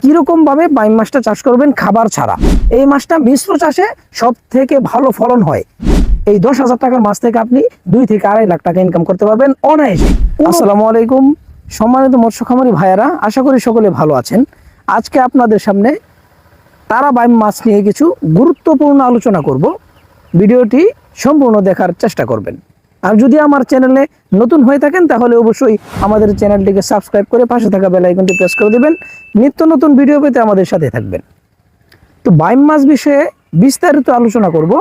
কিরকম ভাবে বাইম মাছটা চাষ করবেন খাবার ছাড়া। এই মাছটা মিশ্র চাষে সব থেকে ভালো ফলন হয়। এই 10,000 টাকার মাছ থেকে আপনি 2 থেকে 2.5 লাখ টাকা ইনকাম করতে পারবেন অনায়াসে। আসসালামু আলাইকুম সম্মানিত মৎস্য খামারি ভাইয়ারা, আশা করি সকলে ভালো আছেন। আজকে আপনাদের সামনে তারা বাইম মাছ নিয়ে কিছু গুরুত্বপূর্ণ আলোচনা করব। ভিডিওটি সম্পূর্ণ দেখার চেষ্টা করবেন। আর যদি আমার চ্যানেলে নতুন হয়ে থাকেন তাহলে অবশ্যই আমাদের চ্যানেলটিকে সাবস্ক্রাইব করে পাশে থাকা বেল আইকনটি প্রেস করে দেবেন। নিত্য নতুন ভিডিও পেতে আমাদের সাথে থাকবেন। তো বাইম মাছ বিষয়ে বিস্তারিত আলোচনা করব।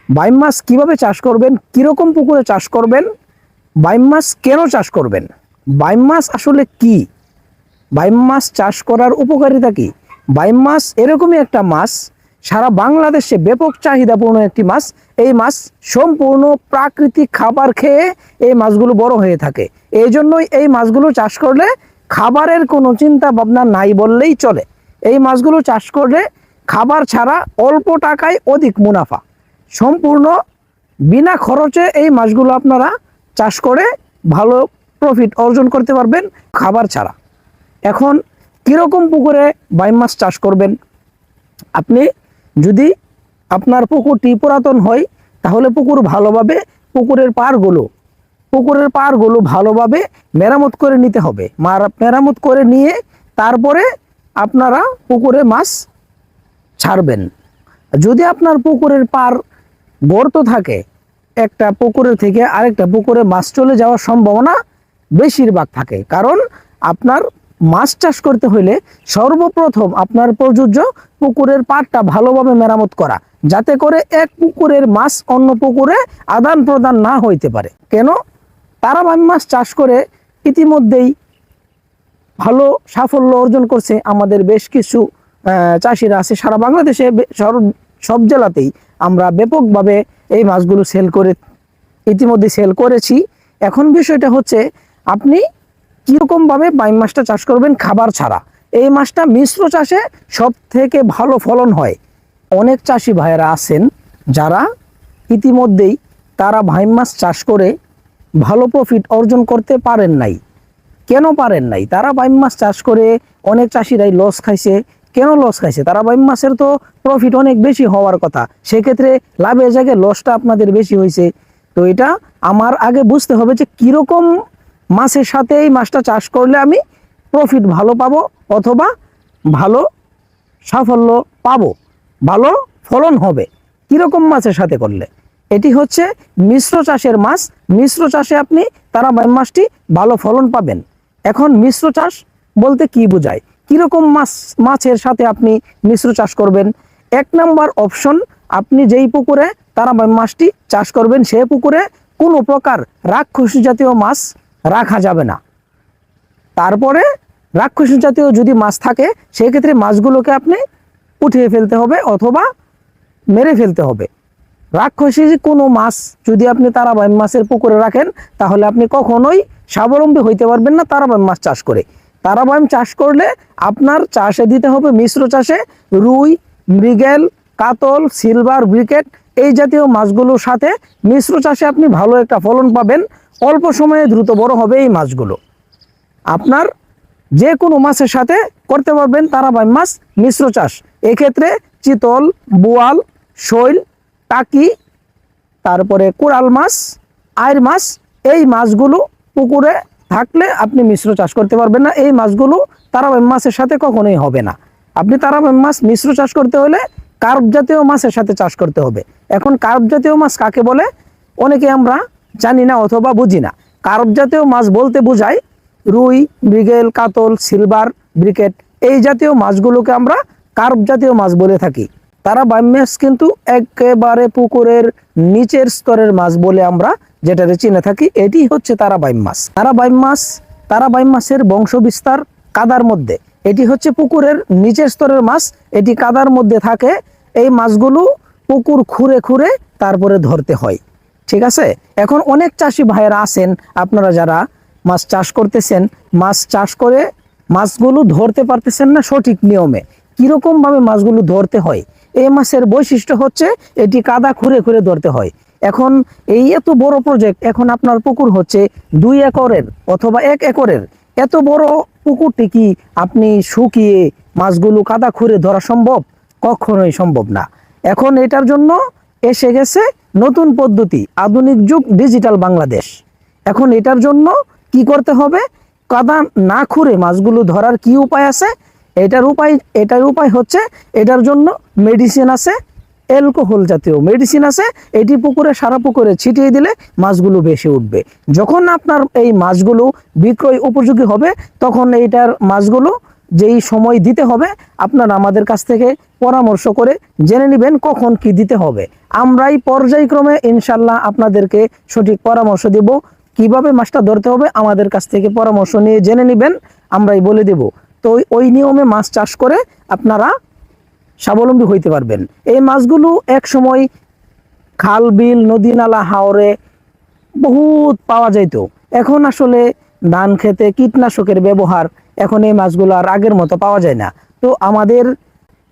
বাইম মাছ কীভাবে চাষ করবেন, কীরকম পুকুরে চাষ করবেন, বাইম মাছ কেন চাষ করবেন, বাইম মাছ আসলে কি, বাইম মাছ চাষ করার উপকারিতা কি। বাইম মাছ এরকমই একটা মাছ, সারা বাংলাদেশে ব্যাপক চাহিদাপূর্ণ একটি মাছ। এই মাছ সম্পূর্ণ প্রাকৃতিক খাবার খেয়ে এই মাছগুলো বড় হয়ে থাকে। এই জন্যই এই মাছগুলো চাষ করলে খাবারের কোনো চিন্তা ভাবনা নাই বললেই চলে। এই মাছগুলো চাষ করলে খাবার ছাড়া অল্প টাকায় অধিক মুনাফা, সম্পূর্ণ বিনা খরচে এই মাছগুলো আপনারা চাষ করে ভালো প্রফিট অর্জন করতে পারবেন খাবার ছাড়া। এখন কীরকম পুকুরে বাইম মাছ চাষ করবেন? আপনি যদি আপনার পুকুরটি পুরাতন হয় তাহলে পুকুরের পাড়গুলো ভালোভাবে মেরামত করে নিতে হবে। মেরামত করে নিয়ে তারপরে আপনারা পুকুরে মাছ ছাড়বেন। যদি আপনার পুকুরের পাড় গর্ত থাকে, একটা পুকুরের থেকে আরেকটা পুকুরে মাছ চলে যাওয়ার সম্ভাবনা বেশিরভাগ থাকে। কারণ আপনার মাছ চাষ করতে হলে সর্বপ্রথম আপনার প্রযোজ্য পুকুরের পাড়টা ভালোভাবে মেরামত করা, যাতে করে এক পুকুরের মাছ অন্য পুকুরে আদান প্রদান না হইতে পারে। কেন? তারা বাইম মাছ চাষ করে ইতিমধ্যেই ভালো সাফল্য অর্জন করছে আমাদের বেশ কিছু চাষিরা আছে সারা বাংলাদেশে। সব জেলাতেই আমরা ব্যাপকভাবে এই মাছগুলো ইতিমধ্যে সেল করেছি। এখন বিষয়টা হচ্ছে আপনি কীরকমভাবে বাইম মাছটা চাষ করবেন খাবার ছাড়া। এই মাছটা মিশ্র চাষে সব থেকে ভালো ফলন হয়। অনেক চাষি ভাইয়েরা আছেন যারা ইতিমধ্যেই তারা বাইম মাছ চাষ করে ভালো প্রফিট অর্জন করতে পারেন নাই। কেন পারেন নাই? তারা বাইম মাছ চাষ করে অনেক চাষিরাই লস খাইছে। কেন লস খাইছে? তারা বাইম মাছের তো প্রফিট অনেক বেশি হওয়ার কথা, সেক্ষেত্রে লাভের জায়গায় লসটা আপনাদের বেশি হয়েছে। তো এটা আমার আগে বুঝতে হবে যে কীরকম মাছের সাথে এই মাছটা চাষ করলে আমি প্রফিট ভালো পাবো অথবা ভালো সাফল্য পাবো, ভালো ফলন হবে কীরকম মাছের সাথে করলে। এটি হচ্ছে মিশ্র চাষের মাছ। মিশ্র চাষে আপনি তারা বাইম মাছটি ভালো ফলন পাবেন। এখন মিশ্র চাষ বলতে কি বোঝায়, কীরকম মাছের সাথে আপনি মিশ্র চাষ করবেন? 1 নম্বর অপশন, আপনি যেই পুকুরে তারা বাইম মাছটি চাষ করবেন সে পুকুরে কোনো প্রকার রাক্ষসী জাতীয় মাছ রাখা যাবে না। তারপরে রাক্ষসী জাতীয় যদি মাছ থাকে সেক্ষেত্রে মাছগুলোকে আপনি উঠিয়ে ফেলতে হবে অথবা মেরে ফেলতে হবে। রাক্ষসী কোনো মাছ যদি আপনি তারা বাইম মাছের পুকুরে রাখেন তাহলে আপনি কখনোই স্বাবলম্বী হইতে পারবেন না তারা বাইম মাছ চাষ করে। তারা বাইম চাষ করলে আপনার চাষে দিতে হবে মিশ্র চাষে রুই, মৃগেল, কাতল, সিলভার, ব্রিকেট এই জাতীয় মাছগুলোর সাথে মিশ্র চাষে আপনি ভালো একটা ফলন পাবেন। অল্প সময়ে দ্রুত বড় হবে এই মাছগুলো। আপনার যে কোনো মাছের সাথে করতে পারবেন তারা বাইম মাছ মিশ্র চাষ। এক্ষেত্রে চিতল, বোয়াল, শৈল, টাকি, তারপরে কোরাল মাছ, আইর মাছ, এই মাছগুলো পুকুরে থাকলে আপনি মিশ্র চাষ করতে পারবেন না। এই মাছগুলো তারা বাইম মাছের সাথে কখনোই হবে না। আপনি তারা বাইম মাছ মিশ্র চাষ করতে হলে কার্প জাতীয় মাছের সাথে চাষ করতে হবে। এখন কার্প জাতীয় মাছ কাকে বলে অনেকে আমরা জানি না অথবা বুঝি না। কার্প জাতীয় মাছ বলতে বোঝায় রুই, মৃগেল, কাতল, সিলভার, ব্রিকেট এই জাতীয় মাছগুলোকে আমরা কার্প জাতীয় মাছ বলে থাকি। তারা বাইম মাছ কিন্তু একেবারে পুকুরের নিচের স্তরের মাছ বলে আমরা যেটাকে চিনে থাকি, এটি হচ্ছে তারা বাইম মাছ। তারা বাইম মাছের বংশ বিস্তার কাদার মধ্যে। এটি হচ্ছে পুকুরের নিচের স্তরের মাছ, এটি কাদার মধ্যে থাকে। এই মাছগুলো পুকুর খুঁড়ে খুঁড়ে তারপরে ধরতে হয়। ঠিক আছে? এখন অনেক চাষি ভাইয়েরা আছেন আপনারা যারা মাছ চাষ করতেছেন, মাছ চাষ করে মাছগুলো ধরতে পারতেছেন না সঠিক নিয়মে। কীরকমভাবে মাছগুলো ধরতে হয়? এই মাছের বৈশিষ্ট্য হচ্ছে এটি কাদা খুঁড়ে খুঁড়ে ধরতে হয়। এখন এই এত বড় প্রজেক্ট, এখন আপনার পুকুর হচ্ছে 2 একরের অথবা 1 একরের, এত বড় পুকুরটি কি আপনি শুকিয়ে মাছগুলো কাদা খুঁড়ে ধরা সম্ভব? কখনোই সম্ভব না। এখন এটার জন্য এসে গেছে নতুন পদ্ধতি, আধুনিক যুগ, ডিজিটাল বাংলাদেশ। এখন এটার জন্য কি করতে হবে? কাদা না খুঁড়ে মাছগুলো ধরার কি উপায় আছে? এটার উপায় হচ্ছে, এটার জন্য মেডিসিন আছে, অ্যালকোহল জাতীয় মেডিসিন আছে। এটি পুকুরে, সারা পুকুরে ছিটিয়ে দিলে মাছগুলো ভেসে উঠবে। যখন আপনার এই মাছগুলো বিক্রয় উপযোগী হবে, তখন এইটার মাছগুলো যেই সময় দিতে হবে, আপনারা আমাদের কাছ থেকে পরামর্শ করে জেনে নেবেন কখন কি দিতে হবে। আমরাই পর্যায়ক্রমে ইনশাল্লাহ আপনাদেরকে সঠিক পরামর্শ দেব। কিভাবে মাছটা ধরতে হবে আমাদের কাছ থেকে পরামর্শ নিয়ে জেনে নেবেন, আমরাই বলে দেব। তো ওই নিয়মে মাছ চাষ করে আপনারা স্বাবলম্বী হইতে পারবেন। এই মাছগুলো এক সময় খাল, বিল, নদী, নালা, হাওরে বহুত পাওয়া যেত। এখন আসলে ধান খেতে কীটনাশকের ব্যবহার, এখন এই মাছগুলো আর আগের মতো পাওয়া যায় না। তো আমাদের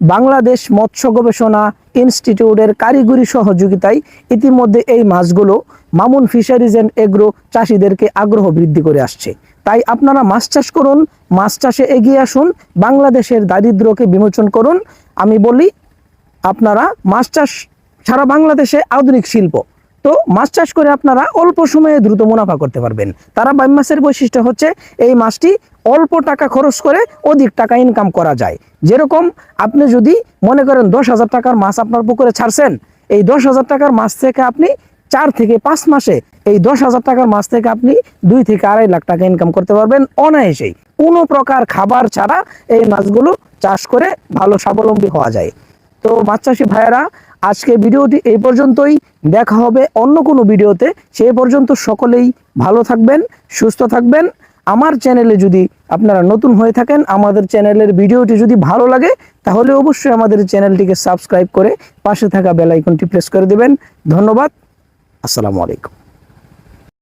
বাংলাদেশ মৎস্য গবেষণা ইনস্টিটিউটের কারিগরি সহযোগিতায় ইতিমধ্যে এই মাছগুলো মামুন ফিশারিজ অ্যান্ড এগ্রো চাষিদেরকে আগ্রহ বৃদ্ধি করে আসছে। তাই আপনারা মাছ চাষ করুন, মাছ চাষে এগিয়ে আসুন, বাংলাদেশের দারিদ্র্যকে বিমোচন করুন। আমি বলি, আপনারা মাছ চাষ সারা বাংলাদেশে আধুনিক শিল্প। তো মাছ চাষ করে আপনারা অল্প সময়ে দ্রুত মুনাফা করতে পারবেন। তারা বাইম মাছের বৈশিষ্ট্য হচ্ছে, এই মাছটি অল্প টাকা খরচ করে অধিক টাকা ইনকাম করা যায়। যেরকম আপনি যদি মনে করেন 10,000 টাকার মাছ আপনার পুকুরে ছাড়ছেন, এই 10,000 টাকার মাছ থেকে আপনি 4 থেকে 5 মাসে এই 10,000 টাকার মাছ থেকে আপনি 2 থেকে 2.5 লাখ টাকা ইনকাম করতে পারবেন অনায়াসেই। কোনো প্রকার খাবার ছাড়া এই মাছগুলো চাষ করে ভালো স্বাবলম্বী হওয়া যায়। তো মাছ চাষি ভাইয়েরা, আজকে ভিডিওটি এই পর্যন্তই। দেখা হবে অন্য কোনো ভিডিওতে। সেই পর্যন্ত সকলেই ভালো থাকবেন, সুস্থ থাকবেন। আমার চ্যানেলে যদি আপনারা নতুন হয়ে থাকেন, আমাদের চ্যানেলের ভিডিওটি যদি ভালো লাগে, তাহলে অবশ্যই আমাদের চ্যানেলটিকে সাবস্ক্রাইব করে পাশে থাকা বেল আইকনটি প্রেস করে দেবেন। ধন্যবাদ। আসসালামু আলাইকুম।